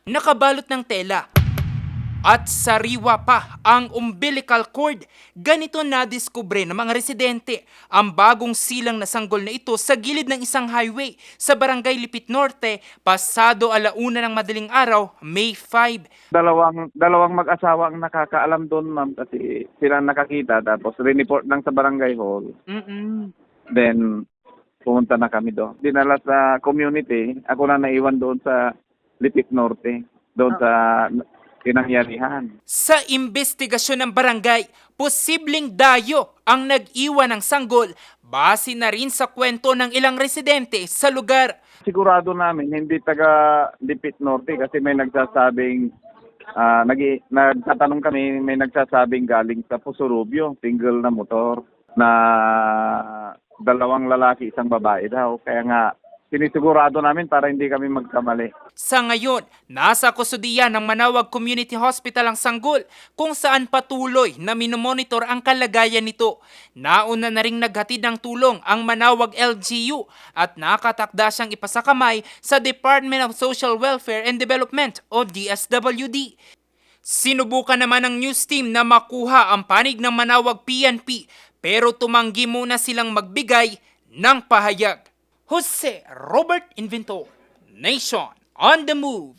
nakabalot ng tela. At sariwa pa ang umbilical cord. Ganito nadiskubre ng mga residente ang bagong silang na sanggol na ito sa gilid ng isang highway sa Barangay Lipit Norte pasado 1:00 ng madaling araw, May 5. Dalawang mag-asawa ang nakakaalam doon, ma'am, kasi sila nakakita tapos report lang sa barangay hall. Then pumunta na kami doon. Dinala sa community, ako na naiwan doon sa Lipit Norte, doon sa pinangyarihan. Sa investigasyon ng barangay, posibleng dayo ang nag-iwan ng sanggol base na rin sa kwento ng ilang residente sa lugar. Sigurado namin hindi taga Lipit Norte kasi may nagsasabing nagtatanong kami, may nagsasabing galing sa Pusurubio, single na motor na 2 lalaki, 1 babae daw. Kaya nga sinisigurado namin para hindi kami magkamali. Sa ngayon, nasa kustudiya ng Manawag Community Hospital ang sanggol kung saan patuloy na minomonitor ang kalagayan nito. Nauna na ring naghatid ng tulong ang Manawag LGU at nakatakda siyang ipasakamay sa Department of Social Welfare and Development o DSWD. Sinubukan naman ng news team na makuha ang panig ng Manawag PNP pero tumanggi muna silang magbigay ng pahayag. Jose Robert Inventor, Nation on the Move.